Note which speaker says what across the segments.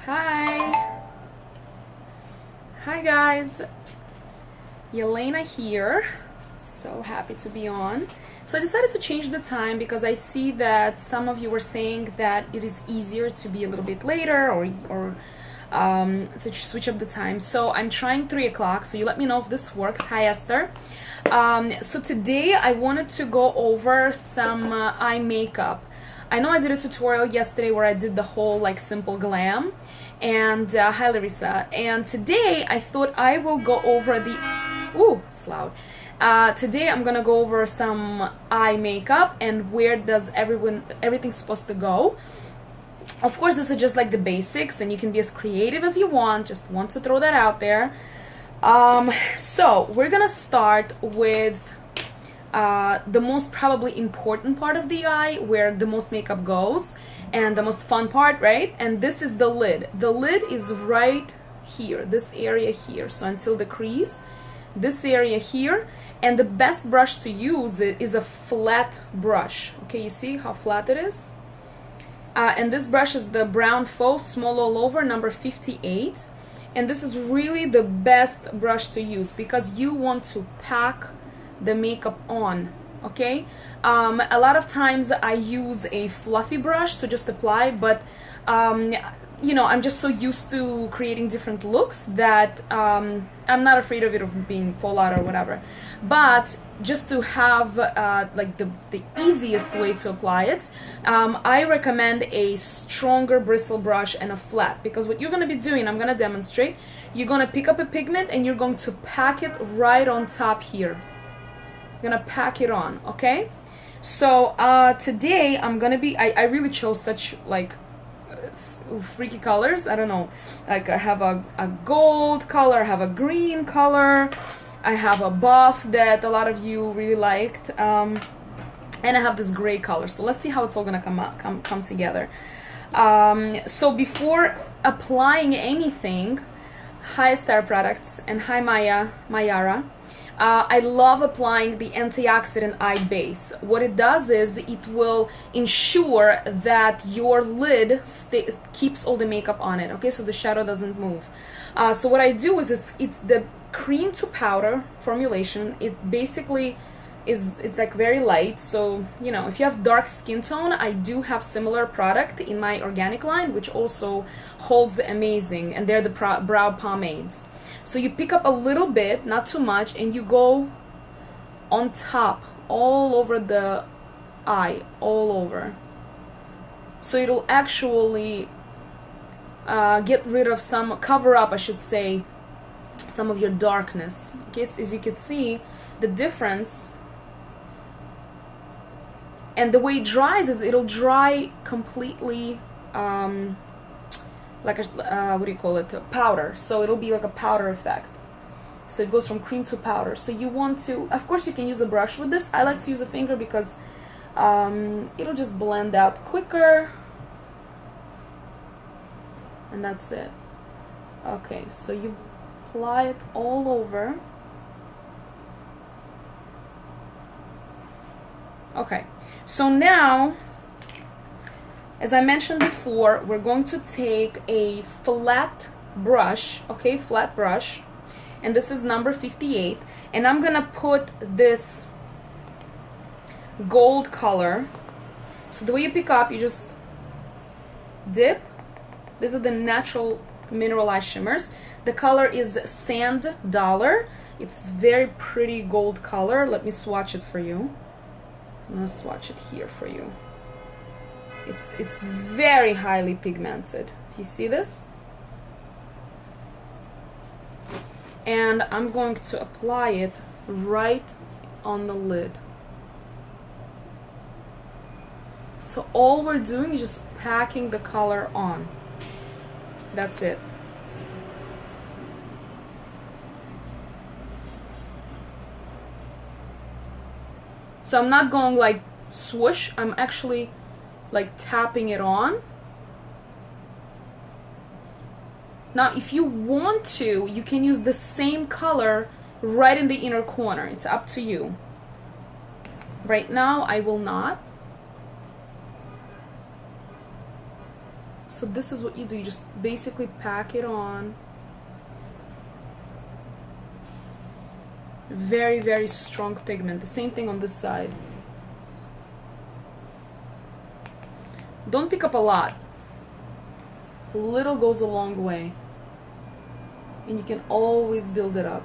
Speaker 1: Hi! Hi guys! Yelena here. So happy to be on. So I decided to change the time because I see that some of you were saying that it is easier to be a little bit later or to switch up the time. So I'm trying 3 o'clock, so you let me know if this works. Hi Esther. So today I wanted to go over some eye makeup. I know I did a tutorial yesterday where I did the whole like simple glam, and hi Larissa, and today I thought I will go over the ooh, it's loud. Today I'm gonna go over some eye makeup and where does everything's supposed to go. Of course, this is just like the basics, and you can be as creative as you want. Just want to throw that out there. So we're gonna start with the most probably important part of the eye, where the most makeup goes, and the most fun part, right? And this is the lid. The lid is right here, this area here. So until the crease, this area here. And the best brush to use is a flat brush. Okay, you see how flat it is? And this brush is the Brown Faux Small All Over number 58. And this is really the best brush to use because you want to pack the makeup on, okay? A lot of times I use a fluffy brush to just apply, but you know, I'm just so used to creating different looks that I'm not afraid of it being fallout or whatever. But just to have like the easiest way to apply it, I recommend a stronger bristle brush and a flat, because what you're going to be doing, I'm going to demonstrate, you're going to pick up a pigment and you're going to pack it right on top here. You're going to pack it on, okay? So today I'm going to be, I really chose such like freaky colors. I don't know, like I have a gold color, I have a green color, I have a buff that a lot of you really liked, and I have this gray color. So let's see how it's all gonna come together. So before applying anything, hi Star Products and hi Mayara. I love applying the antioxidant eye base. What it does is it will ensure that your lid keeps all the makeup on it, okay, so the shadow doesn't move. So what I do is it's the cream to powder formulation. It basically it's like very light, so you know, if you have dark skin tone, I do have similar product in my organic line which also holds amazing, and they're the brow pomades. So you pick up a little bit, not too much, and you go on top, all over the eye, all over. So it'll actually get rid of some, cover up, I should say, some of your darkness. Okay, so as you can see, the difference, and the way it dries is it'll dry completely, like a what do you call it, powder. So it'll be like a powder effect, so it goes from cream to powder. So you want to, of course you can use a brush with this. I like to use a finger because it'll just blend out quicker, and that's it. Okay, so you apply it all over. Okay, so now, as I mentioned before, we're going to take a flat brush, okay, flat brush, and this is number 58, and I'm gonna put this gold color. So the way you pick up, you just dip. These are the natural mineral eye shimmers. The color is Sand Dollar. It's very pretty gold color. Let me swatch it for you. I'm gonna swatch it here for you. It's very highly pigmented. Do you see this? And I'm going to apply it right on the lid. So all we're doing is just packing the color on. That's it. So I'm not going like swoosh, I'm actually like tapping it on. Now if you want to, you can use the same color right in the inner corner. It's up to you. Right now I will not. So this is what you do. You just basically pack it on. Very, very strong pigment. The same thing on this side. Don't pick up a lot. A little goes a long way. And you can always build it up.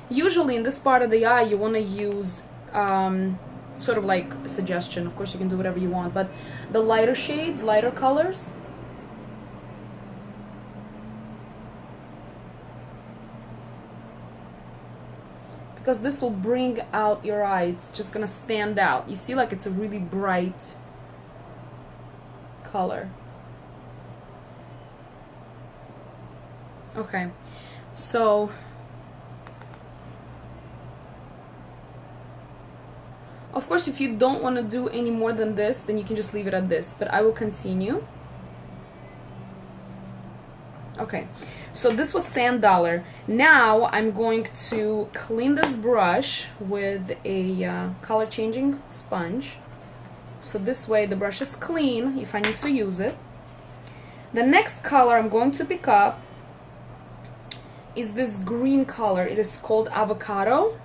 Speaker 1: Usually in this part of the eye you want to use sort of like a suggestion. Of course you can do whatever you want, but the lighter shades, lighter colors. Because this will bring out your eye. It's just gonna stand out. You see, like, it's a really bright color. Okay, so of course, if you don't want to do any more than this, then you can just leave it at this, but I will continue. Okay, so this was Sand Dollar. Now I'm going to clean this brush with a color changing sponge. So this way the brush is clean if I need to use it. The next color I'm going to pick up is this green color. It is called Avocado.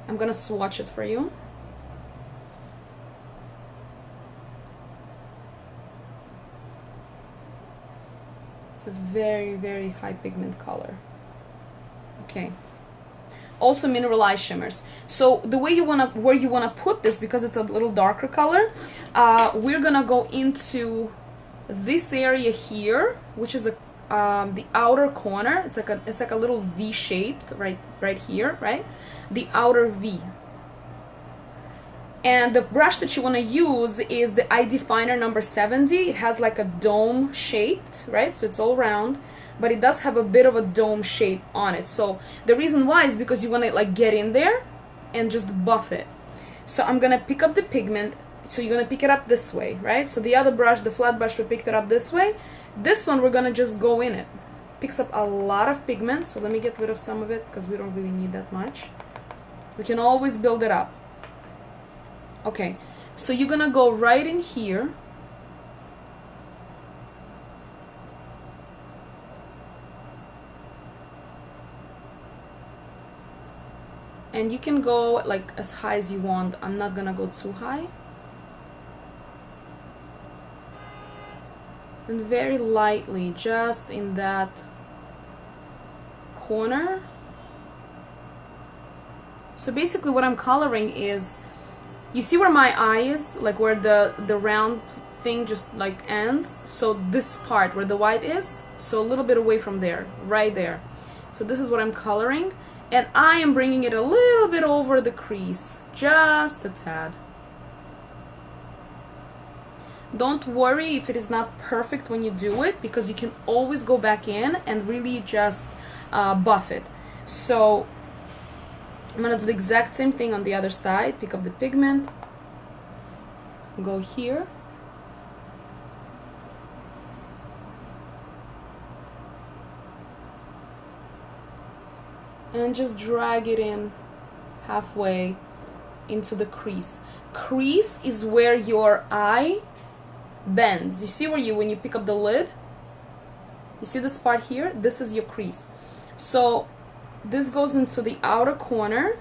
Speaker 1: I'm gonna swatch it for you. It's a very, very high pigment color. Okay. Also mineralized shimmers. So the way you wanna, where you wanna put this, because it's a little darker color, we're gonna go into this area here, which is the outer corner. It's like a little V shaped right here, right? The outer V. And the brush that you want to use is the eye definer number 70. It has like a dome shaped, right? So it's all round, but it does have a bit of a dome shape on it. So the reason why is because you want to like get in there and just buff it. So I'm gonna pick up the pigment. So you're gonna pick it up this way, right? So the other brush, the flat brush, we picked it up this way. This one we're gonna just go in it. Picks up a lot of pigment, so let me get rid of some of it because we don't really need that much. We can always build it up. Okay, so you're gonna go right in here. And you can go like as high as you want. I'm not gonna go too high. And very lightly, just in that corner. So basically what I'm coloring is, you see where my eye is, like where the round thing just like ends? So this part where the white is, so a little bit away from there, right there. So this is what I'm coloring, and I am bringing it a little bit over the crease, just a tad. Don't worry if it is not perfect when you do it, because you can always go back in and really just buff it. So I'm gonna do the exact same thing on the other side. Pick up the pigment, go here, and just drag it in halfway into the crease. Crease is where your eye bends. You see where when you pick up the lid, you see this part here? This is your crease. So this goes into the outer corner,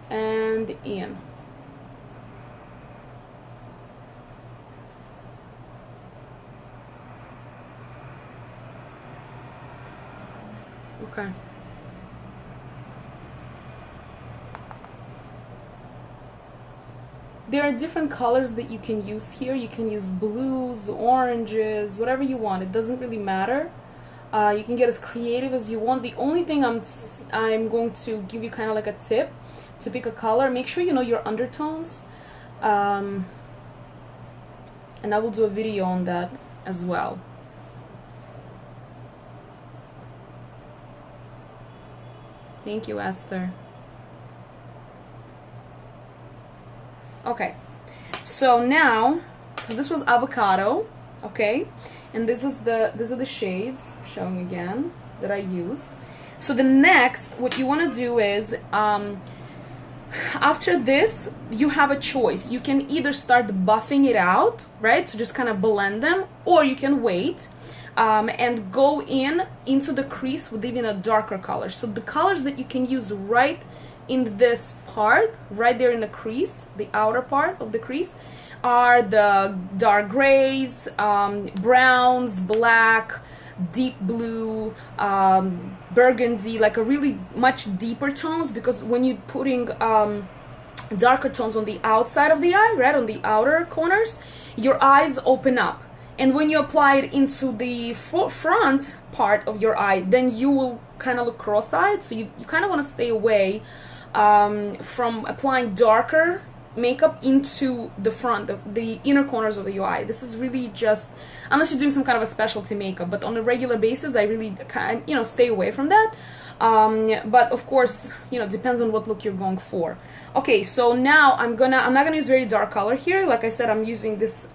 Speaker 1: and in. Okay. There are different colors that you can use here. You can use blues, oranges, whatever you want. It doesn't really matter. You can get as creative as you want. The only thing I'm going to give you kind of like a tip to pick a color. Make sure you know your undertones. And I will do a video on that as well. Thank you, Esther. Okay, so now, so this was Avocado. okay? And these are the shades, showing again, that I used. So the next, what you want to do is, after this, you have a choice. You can either start buffing it out, right? So just kind of blend them, or you can wait and go into the crease with even a darker color. So the colors that you can use right in this part, right there in the crease, the outer part of the crease, are the dark grays, browns, black, deep blue, burgundy, like a really much deeper tones, because when you're putting darker tones on the outside of the eye, right, on the outer corners, your eyes open up. And when you apply it into the front part of your eye, then you will kind of look cross-eyed. So you kind of want to stay away from applying darker makeup into the front, the inner corners of your eye. This is really just, unless you're doing some kind of a specialty makeup, but on a regular basis, I really kind of, you know, stay away from that. But of course, you know, depends on what look you're going for. Okay, so now I'm not gonna use very dark color here. Like I said, I'm using this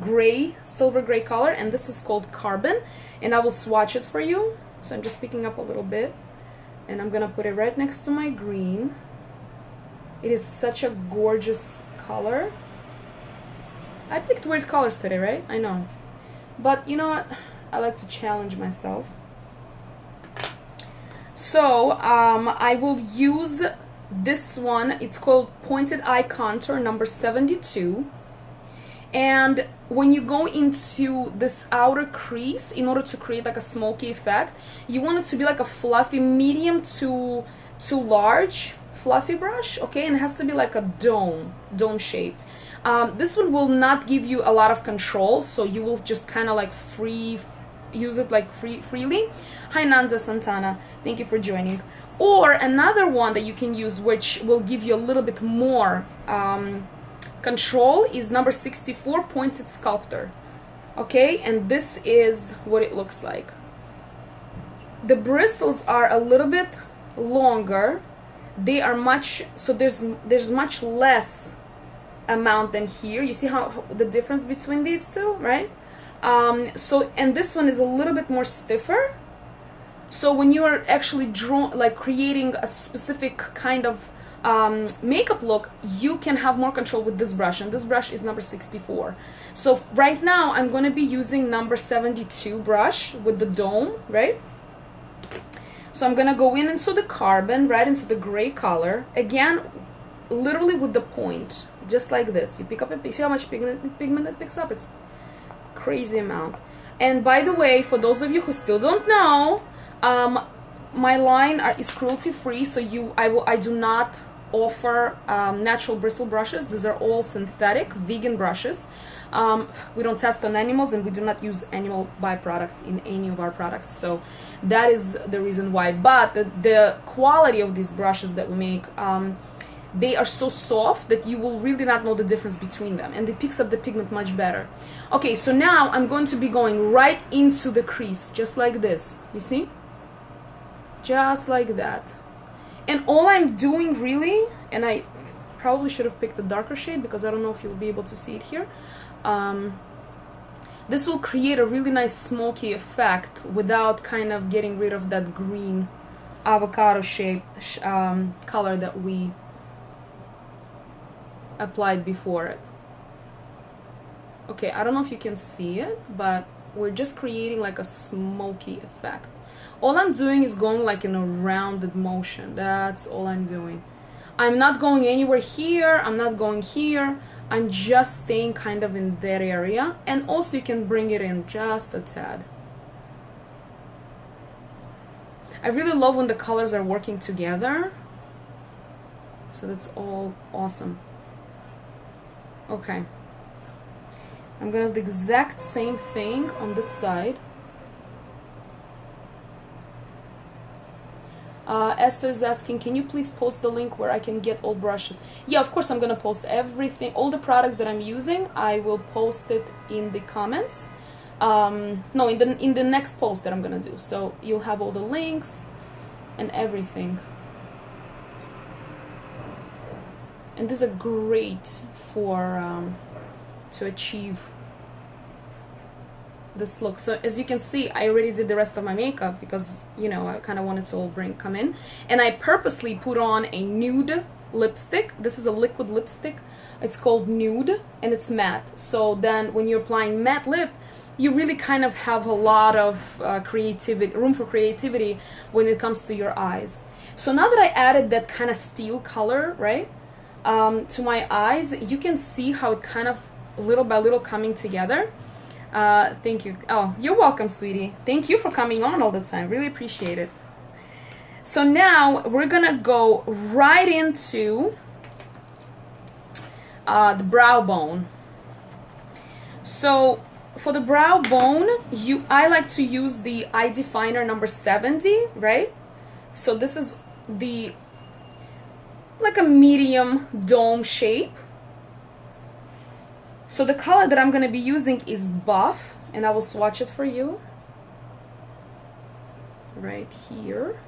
Speaker 1: gray, silver gray color, and this is called Carbon, and I will swatch it for you. So I'm just picking up a little bit, and I'm gonna put it right next to my green. It is such a gorgeous color. I picked weird colors today, right? I know. But you know what? I like to challenge myself. So I will use this one. It's called Pointed Eye Contour number 72. And when you go into this outer crease, in order to create like a smoky effect, you want it to be like a fluffy, medium to large fluffy brush, okay? And it has to be like a dome shaped. This one will not give you a lot of control, so you will just kind of like use it like freely. Hi Nanda Santana, thank you for joining. Or another one that you can use, which will give you a little bit more control, is number 64, Pointed Sculptor, okay? And this is what it looks like. The bristles are a little bit longer. They are much, so there's much less amount than here. You see how the difference between these two, right? So, and this one is a little bit more stiffer. So when you are actually creating a specific kind of makeup look, you can have more control with this brush, and this brush is number 64. So right now I'm going to be using number 72 brush with the dome, right? So I'm gonna go into the Carbon, right into the gray color, again, literally with the point, just like this. You pick up see how much pigment it picks up? It's crazy amount. And by the way, for those of you who still don't know, my line is cruelty free, so I do not offer natural bristle brushes. These are all synthetic vegan brushes. We don't test on animals, and we do not use animal byproducts in any of our products, so that is the reason why. But the quality of these brushes that we make, they are so soft that you will really not know the difference between them, and it picks up the pigment much better. Okay, so now I'm going to be going right into the crease, just like this, you see? Just like that. And all I'm doing really, and I probably should have picked a darker shade because I don't know if you'll be able to see it here. This will create a really nice smoky effect without kind of getting rid of that green avocado shape color that we applied before it. Okay, I don't know if you can see it, but we're just creating like a smoky effect. All I'm doing is going like in a rounded motion. That's all I'm doing. I'm not going anywhere here, I'm not going here. I'm just staying kind of in that area, and also you can bring it in just a tad. I really love when the colors are working together, so that's all awesome. Okay, I'm gonna do the exact same thing on this side. Esther's asking, can you please post the link where I can get all brushes? Yeah, of course I'm gonna post everything, all the products that I'm using. I will post it in the comments. No, in the next post that I'm gonna do. So you'll have all the links and everything. And these are great for to achieve this look. So as you can see, I already did the rest of my makeup because, you know, I kind of wanted to all come in. And I purposely put on a nude lipstick. This is a liquid lipstick. It's called Nude, and it's matte. So then when you're applying matte lip, you really kind of have a lot of room for creativity when it comes to your eyes. So now that I added that kind of steel color, right, to my eyes, you can see how it kind of little by little coming together. Thank you. Oh, you're welcome, sweetie. Thank you for coming on all the time. Really appreciate it. So now we're gonna go right into the brow bone. So for the brow bone, I like to use the eye definer number 70, right? So this is like a medium dome shape. So the color that I'm going to be using is Buff, and I will swatch it for you right here.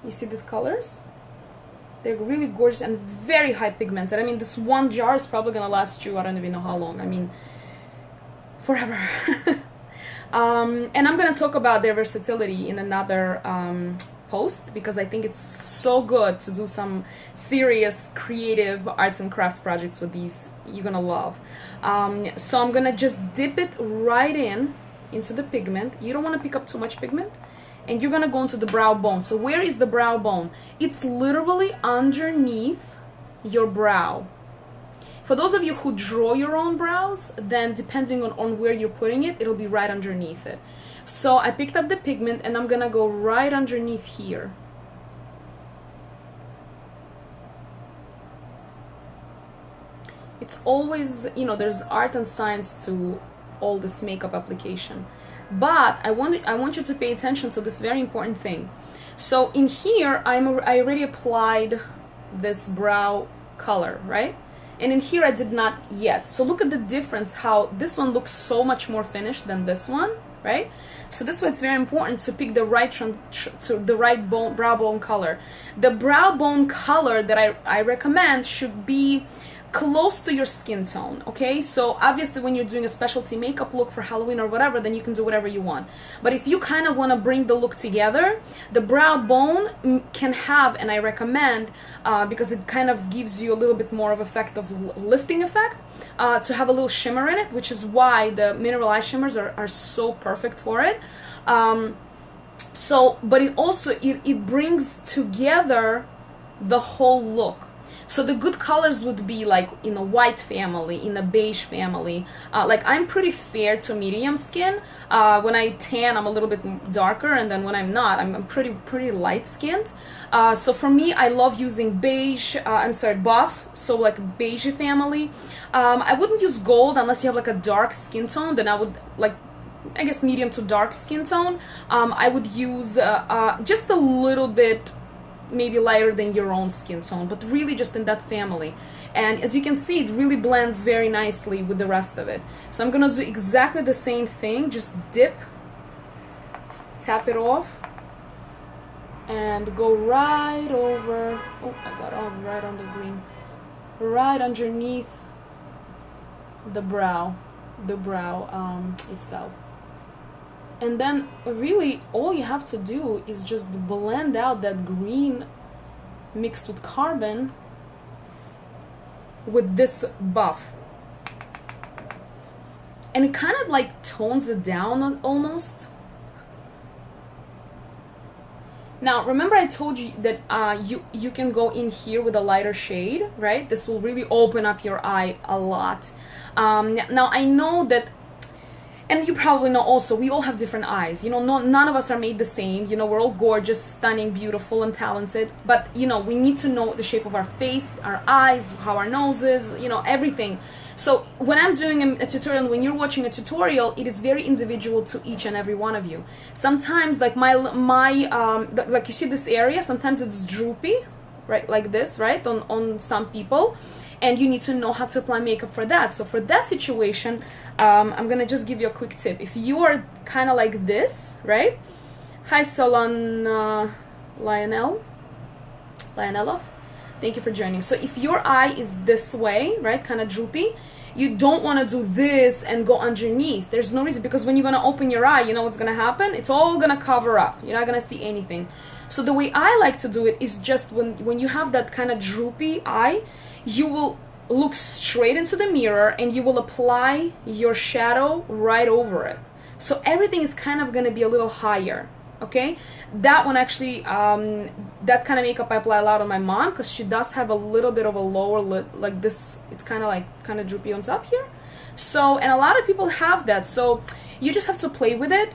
Speaker 1: You see these colors? They're really gorgeous and very high pigmented. I mean, this one jar is probably going to last you, I don't even know how long. I mean, forever. And I'm going to talk about their versatility in another post, because I think it's so good to do some serious creative arts and crafts projects with these. You're going to love. So I'm going to just dip it right into the pigment. You don't want to pick up too much pigment. And you're going to go into the brow bone. So where is the brow bone? It's literally underneath your brow. For those of you who draw your own brows, then depending on where you're putting it, it'll be right underneath it. So I picked up the pigment and I'm going to go right underneath here. It's always, you know, there's art and science to all this makeup application. But I want you to pay attention to this very important thing. So in here, I already applied this brow color, right? And in here, I did not yet. So look at the difference, how this one looks so much more finished than this one, right? So this is why it's very important to pick the right brow bone color. The brow bone color that I recommend should be close to your skin tone, okay? So obviously when you're doing a specialty makeup look for Halloween or whatever, then you can do whatever you want. But if you kind of want to bring the look together, the brow bone can have, and I recommend, because it kind of gives you a little bit more of effect of lifting effect, to have a little shimmer in it, which is why the mineral eye shimmers are so perfect for it. But it also, it brings together the whole look. So the good colors would be like in a white family, in a beige family. Like I'm pretty fair to medium skin. When I tan, I'm a little bit darker, and then when I'm not, I'm pretty light skinned. So for me, I love using beige, buff, so like beige family. I wouldn't use gold unless you have like a dark skin tone, then I would like, I guess medium to dark skin tone. I would use just a little bit maybe lighter than your own skin tone, but really just in that family. And as you can see, it really blends very nicely with the rest of it. So I'm gonna do exactly the same thing, just dip, tap it off, and go right over, oh, I got on right on the green, right underneath the brow itself. And then really all you have to do is just blend out that green mixed with carbon with this buff. And it kind of like tones it down almost. Now remember I told you that you can go in here with a lighter shade, right? This will really open up your eye a lot. Now I know that, and you probably know also, we all have different eyes. You know, none of us are made the same. You know, we're all gorgeous, stunning, beautiful, and talented. But, you know, we need to know the shape of our face, our eyes, how our nose is, you know, everything. So when I'm doing a tutorial, when you're watching a tutorial, it is very individual to each and every one of you. Sometimes, like like you see this area, sometimes it's droopy, right, like this, right, on some people. And you need to know how to apply makeup for that. So for that situation, I'm gonna just give you a quick tip. If you are kind of like this, right? Hi, Solon Lionelov. Thank you for joining. So if your eye is this way, right, kind of droopy, you don't want to do this and go underneath. There's no reason, because when you're going to open your eye, you know what's going to happen? It's all going to cover up. You're not going to see anything. So the way I like to do it is just when you have that kind of droopy eye, you will look straight into the mirror and you will apply your shadow right over it. So everything is kind of going to be a little higher. Okay, that one actually, that kind of makeup I apply a lot on my mom, because she does have a little bit of a lower lid, like this. It's kind of droopy on top here. So, and a lot of people have that. So you just have to play with it.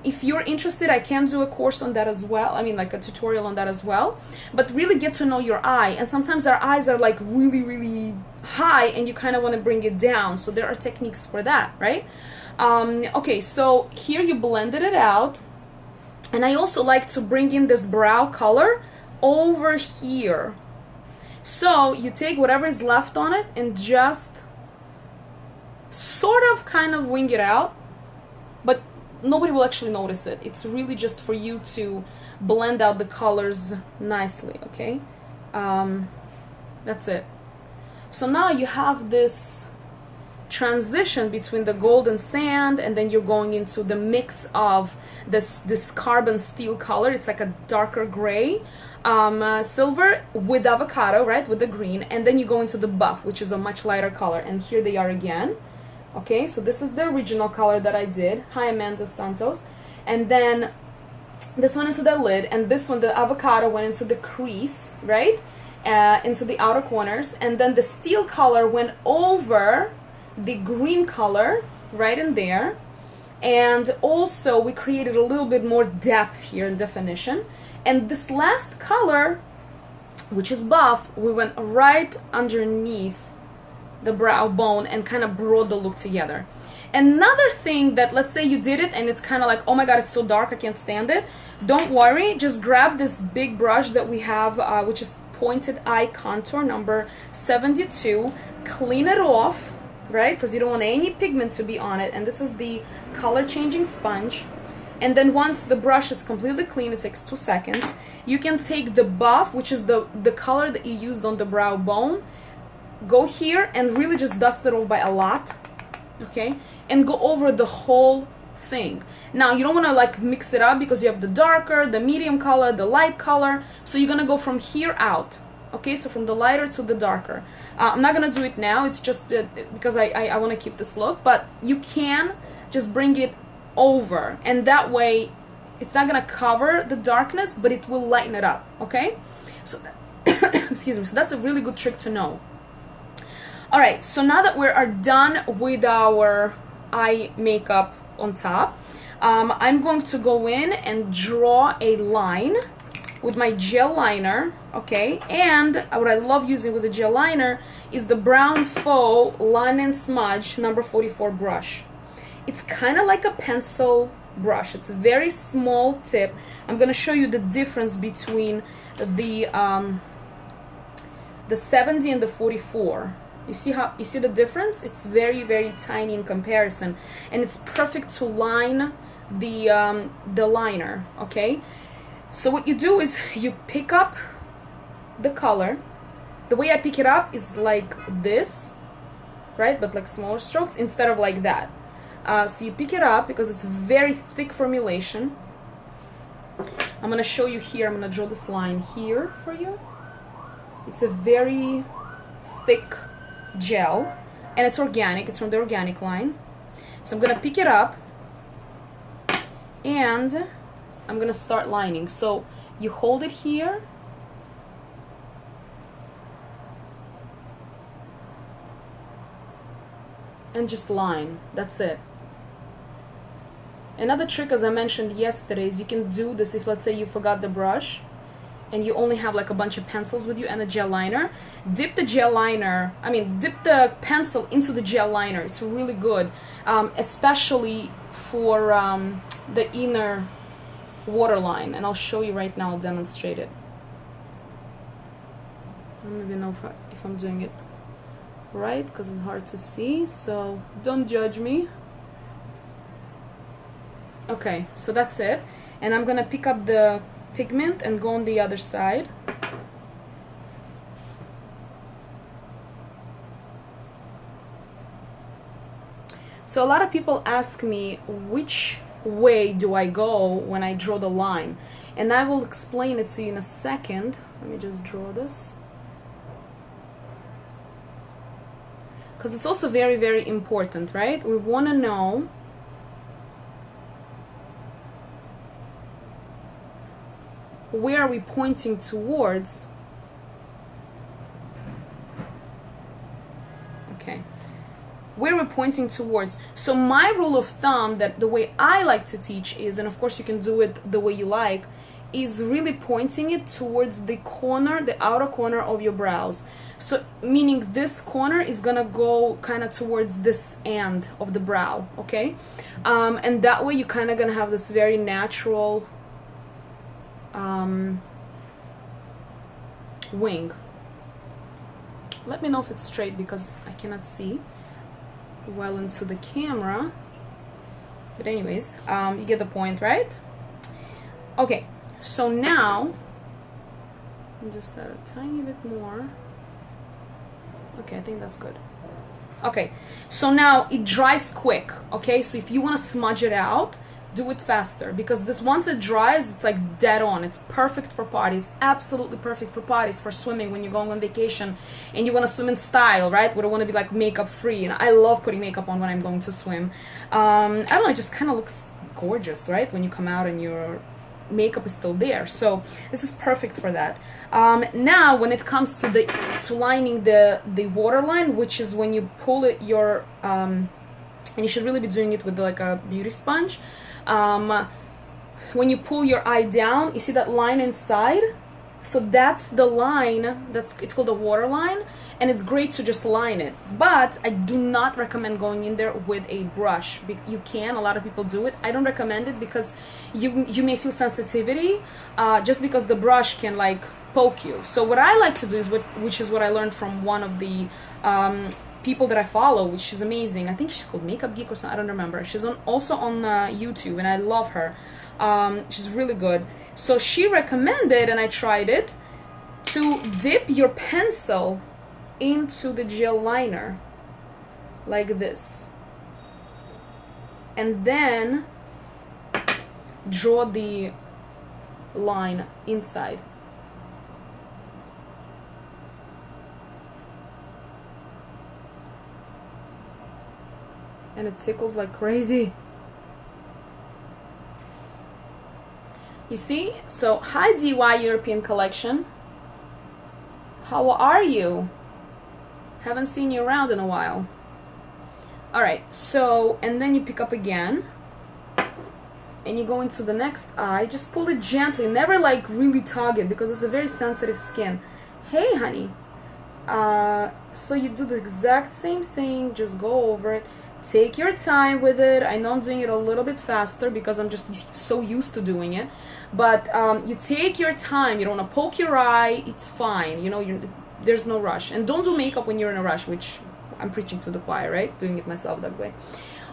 Speaker 1: If you're interested, I can do a course on that as well. I mean, like a tutorial on that as well. But really get to know your eye. And sometimes our eyes are like really, really high, and you kind of want to bring it down. So there are techniques for that, right? Okay, so here you blended it out. And I also like to bring in this brow color over here. So you take whatever is left on it and just sort of kind of wing it out, but nobody will actually notice it. It's really just for you to blend out the colors nicely, okay? That's it. So now you have this transition between the golden sand, and then you're going into the mix of this carbon steel color. It's like a darker gray, silver with avocado, right, with the green, and then you go into the buff, which is a much lighter color. And here they are again. Okay, so this is the original color that I did. Hi, Amanda Santos. And then this one into the lid, and this one, the avocado, went into the crease, right, into the outer corners, and then the steel color went over the green color right in there. And also we created a little bit more depth here in definition. And this last color, which is buff, we went right underneath the brow bone and kind of brought the look together. Another thing that, let's say you did it and it's kind of like, oh my god, it's so dark, I can't stand it. Don't worry, just grab this big brush that we have, which is Pointed Eye Contour number 72, clean it off, right, because you don't want any pigment to be on it. And this is the color changing sponge. And then once the brush is completely clean, it takes 2 seconds, you can take the buff, which is the color that you used on the brow bone, go here and really just dust it off by a lot, okay, and go over the whole thing. Now you don't want to like mix it up, because you have the darker, the medium color, the light color, so you're gonna go from here out. Okay, so from the lighter to the darker. I'm not gonna do it now, it's just because I want to keep this look, but you can just bring it over, and that way it's not gonna cover the darkness, but it will lighten it up. Okay, so excuse me, so that's a really good trick to know. All right, so now that we are done with our eye makeup on top, I'm going to go in and draw a line with my gel liner, okay? And what I love using with the gel liner is the Brown Faux Line and Smudge number 44 brush. It's kind of like a pencil brush. It's a very small tip. I'm gonna show you the difference between the 70 and the 44. You see the difference? It's very, very tiny in comparison, and it's perfect to line the liner, okay? So what you do is you pick up the color. The way I pick it up is like this, right? But like smaller strokes instead of like that. So you pick it up because it's very thick formulation. I'm gonna show you here. I'm gonna draw this line here for you. It's a very thick gel, and it's organic. It's from the organic line. So I'm gonna pick it up and I'm gonna start lining. So you hold it here and just line. That's it. Another trick, as I mentioned yesterday, is you can do this if, let's say, you forgot the brush and you only have like a bunch of pencils with you and a gel liner. Dip the gel liner, dip the pencil into the gel liner. It's really good, especially for the inner waterline, and I'll show you right now. I'll demonstrate it. I don't even know if I'm doing it right, because it's hard to see, so don't judge me. Okay, so that's it, and I'm gonna pick up the pigment and go on the other side. So a lot of people ask me, which way do I go when I draw the line? And I will explain it to you in a second. Let me just draw this, because it's also very, very important, right? We want to know where are we pointing towards. Okay, where we're pointing towards. So my rule of thumb, that the way I like to teach is, and of course you can do it the way you like, is really pointing it towards the corner, the outer corner of your brows. So meaning this corner is gonna go kind of towards this end of the brow, okay? And that way you kind of gonna have this very natural wing. Let me know if it's straight, because I cannot see well into the camera. But anyways, you get the point, right? Okay, so now I'll just add a tiny bit more. Okay, I think that's good. Okay, so now it dries quick, okay? So if you want to smudge it out, do it faster, because this, once it dries, it's like dead on. It's perfect for parties, absolutely perfect for parties, for swimming when you're going on vacation and you want to swim in style, right? We don't want to be like makeup free, and I love putting makeup on when I'm going to swim. I don't know, it just kind of looks gorgeous, right? When you come out and your makeup is still there. So this is perfect for that. Now when it comes to lining the waterline, which is when you pull it and you should really be doing it with like a beauty sponge. When you pull your eye down, you see that line inside? So that's the line, it's called a waterline, and it's great to just line it. But I do not recommend going in there with a brush. You can, a lot of people do it. I don't recommend it, because you may feel sensitivity just because the brush can like poke you. So what I like to do is, which is what I learned from one of the people that I follow, which is amazing. I think she's called Makeup Geek or something, I don't remember. She's also on YouTube, and I love her. She's really good. So she recommended, and I tried it, to dip your pencil into the gel liner like this, and then draw the line inside. And it tickles like crazy. You see? So, hi DY European Collection. How are you? Haven't seen you around in a while. Alright, so, and then you pick up again. And you go into the next eye. Just pull it gently. Never like really tug it, because it's a very sensitive skin. Hey, honey. So you do the exact same thing. Just go over it. Take your time with it. I know I'm doing it a little bit faster because I'm just so used to doing it. But you take your time. You don't want to poke your eye. It's fine. You know, there's no rush. And don't do makeup when you're in a rush, which I'm preaching to the choir, right? Doing it myself that way.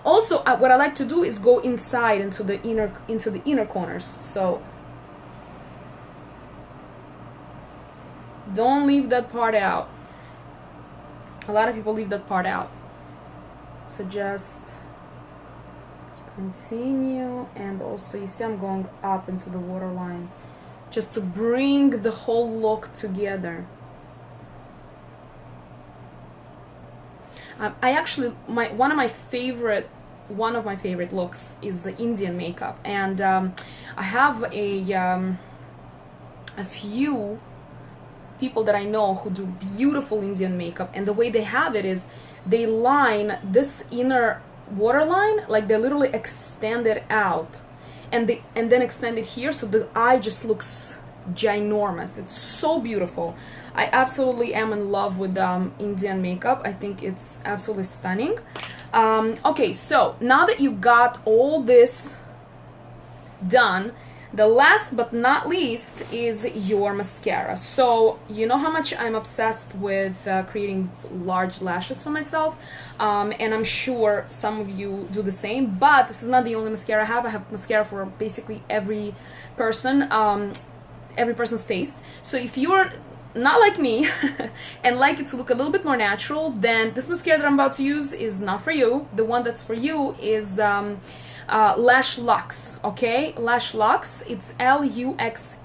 Speaker 1: Also, what I like to do is go inside into the inner corners. So don't leave that part out. A lot of people leave that part out. So just continue, and also you see I'm going up into the waterline just to bring the whole look together. I actually, one of my favorite looks is the Indian makeup, and I have a few people that I know who do beautiful Indian makeup, and the way they have it is they line this inner waterline, like they literally extend it out, and then extend it here, so the eye just looks ginormous. It's so beautiful. I absolutely am in love with Indian makeup. I think it's absolutely stunning. Okay, so now that you got all this done, the last but not least is your mascara. So you know how much I'm obsessed with creating large lashes for myself, and I'm sure some of you do the same, but this is not the only mascara I have. I have mascara for basically every person, every person's taste. So if you're not like me and like it to look a little bit more natural, then this mascara that I'm about to use is not for you. The one that's for you is Lash Luxe, okay? Lash Luxe, it's Luxe,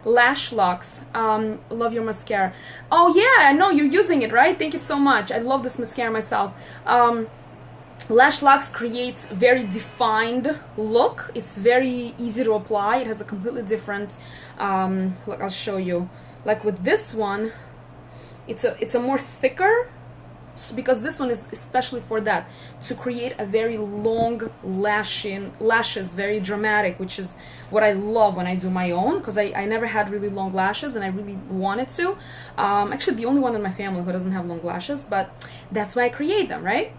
Speaker 1: Lash Luxe. Love your mascara. Oh yeah, I know you're using it, right? Thank you so much. I love this mascara myself. Lash Luxe creates very defined look. It's very easy to apply. It has a completely different look. I'll show you. Like with this one, it's a more thicker, because this one is especially for that, to create a very long lashes, very dramatic, which is what I love when I do my own, because I never had really long lashes and I really wanted to. Actually, the only one in my family who doesn't have long lashes, but that's why I create them, right?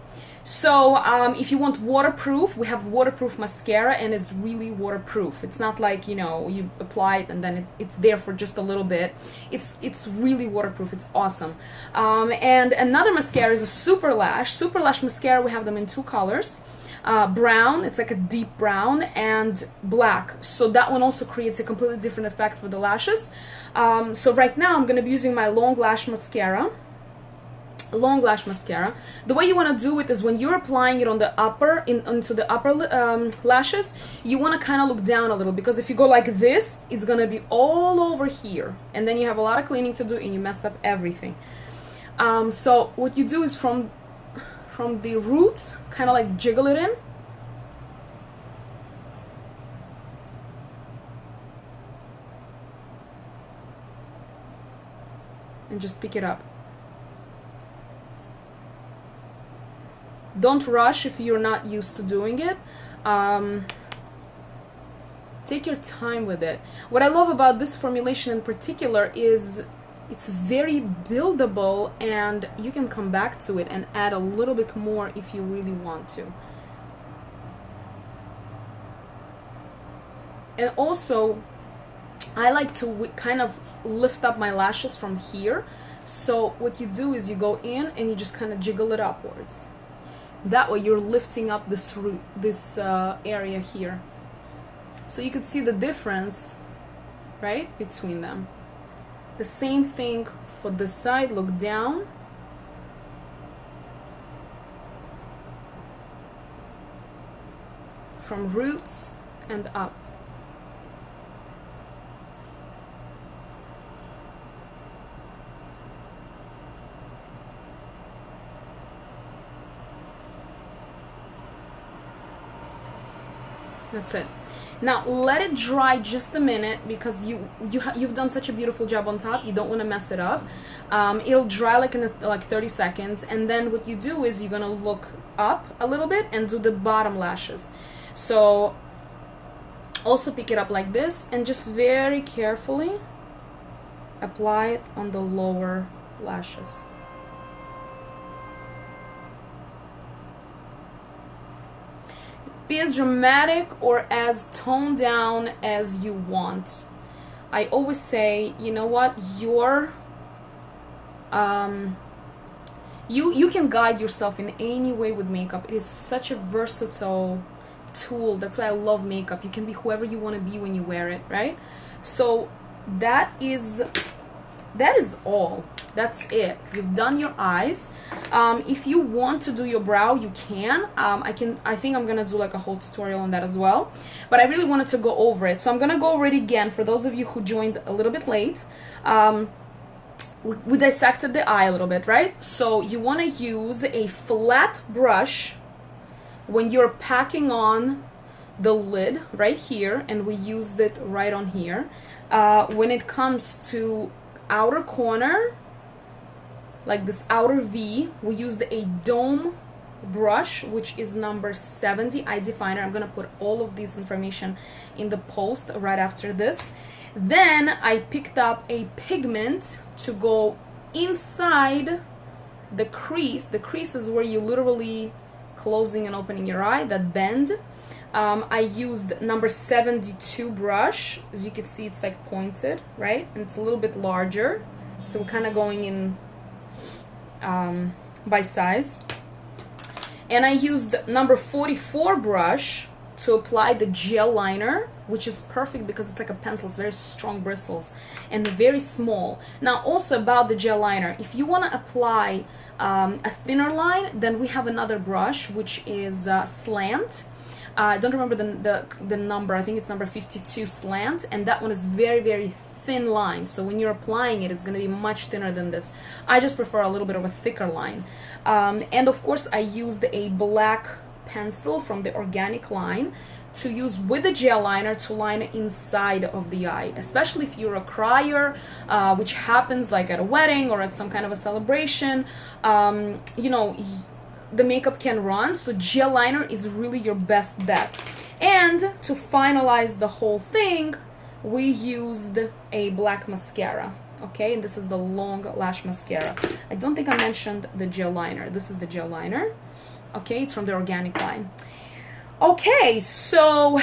Speaker 1: So if you want waterproof, we have waterproof mascara, and it's really waterproof. It's not like, you know, you apply it and then it's there for just a little bit. It's really waterproof. It's awesome. And another mascara is a Super Lash mascara. We have them in two colors. Brown, it's like a deep brown, and black. So that one also creates a completely different effect for the lashes. So right now I'm going to be using my long lash mascara. The way you want to do it is when you're applying it on the upper, into the upper lashes, you want to kind of look down a little, because if you go like this, it's going to be all over here, and then you have a lot of cleaning to do and you messed up everything. So what you do is from the roots, kind of like jiggle it in. And just pick it up. Don't rush if you're not used to doing it. Take your time with it. What I love about this formulation in particular is it's very buildable, and you can come back to it and add a little bit more if you really want to. And also, I like to kind of lift up my lashes from here. So what you do is you go in and you just kind of jiggle it upwards. That way you're lifting up this area here. So you could see the difference, right, between them. The same thing for this side. Look down. From roots and up. That's it. Now let it dry just a minute, because you've done such a beautiful job on top. You don't want to mess it up. It'll dry like in like 30 seconds, and then what you do is you're gonna look up a little bit and do the bottom lashes. So also pick it up like this and just very carefully apply it on the lower lashes. Be as dramatic or as toned down as you want. I always say, you know what, you can guide yourself in any way with makeup. It is such a versatile tool. That's why I love makeup. You can be whoever you want to be when you wear it, right? So that is all. That's it. You've done your eyes. If you want to do your brow, you can. I think I'm gonna do like a whole tutorial on that as well. But I really wanted to go over it, so I'm gonna go over it again for those of you who joined a little bit late. We dissected the eye a little bit, right? So you want to use a flat brush when you're packing on the lid right here, and we used it right on here. When it comes to outer corner, like this outer V, we used a dome brush, which is number 70 eye definer. I'm gonna put all of this information in the post right after this. Then I picked up a pigment to go inside the crease. The crease is where you literally closing and opening your eye, that bend. I used number 72 brush. As you can see, it's like pointed, right? And it's a little bit larger. So we're kind of going in by size. And I used number 44 brush to apply the gel liner, which is perfect because it's like a pencil. It's very strong bristles and very small. Now also about the gel liner, if you want to apply a thinner line, then we have another brush which is slant. I don't remember the number. I think it's number 52 slant, and that one is very thin line. So when you're applying it, it's going to be much thinner than this. I just prefer a little bit of a thicker line. And of course I used a black pencil from the organic line to use with the gel liner to line inside of the eye, especially if you're a crier, which happens like at a wedding or at some kind of a celebration. You know, the makeup can run, so gel liner is really your best bet. And to finalize the whole thing, we used a black mascara. Okay, and this is the long lash mascara. I don't think I mentioned the gel liner. This is the gel liner. Okay, it's from the organic line. Okay, so,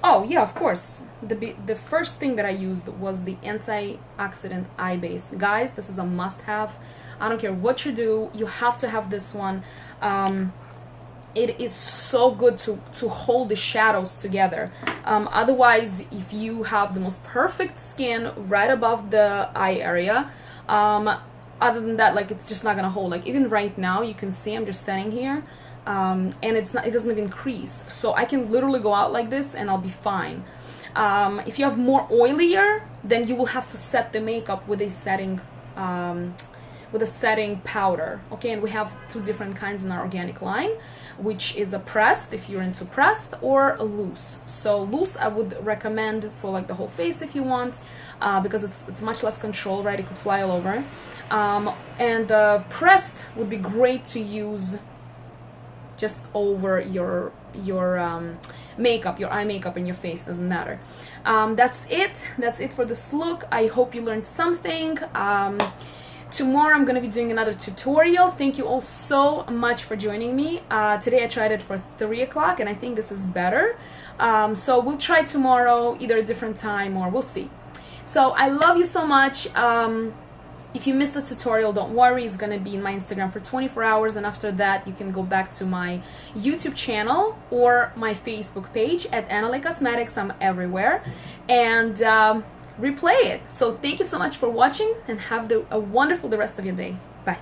Speaker 1: oh yeah, of course, the first thing that I used was the Anti-Oxidant eye base. Guys, this is a must-have. I don't care what you do, you have to have this one. It is so good to hold the shadows together. Otherwise, if you have the most perfect skin right above the eye area, other than that, like, it's just not gonna hold. Like, even right now, you can see I'm just standing here, and it doesn't even crease. So I can literally go out like this and I'll be fine. If you have more oilier, then you will have to set the makeup with a setting powder. Okay, and we have two different kinds in our organic line, which is a pressed, if you're into pressed, or a loose. So loose I would recommend for like the whole face if you want, because it's much less control, right? It could fly all over. And pressed would be great to use just over your makeup, your eye makeup, and your face, doesn't matter. That's it for this look. I hope you learned something. Tomorrow I'm going to be doing another tutorial. Thank you all so much for joining me. Today I tried it for 3 o'clock and I think this is better. So we'll try tomorrow, either a different time, or we'll see. So I love you so much. If you missed the tutorial, don't worry, it's going to be in my Instagram for 24 hours, and after that you can go back to my YouTube channel or my Facebook page at Anna Cosmetics. I'm everywhere, and replay it. So thank you so much for watching, and have a wonderful the rest of your day. Bye.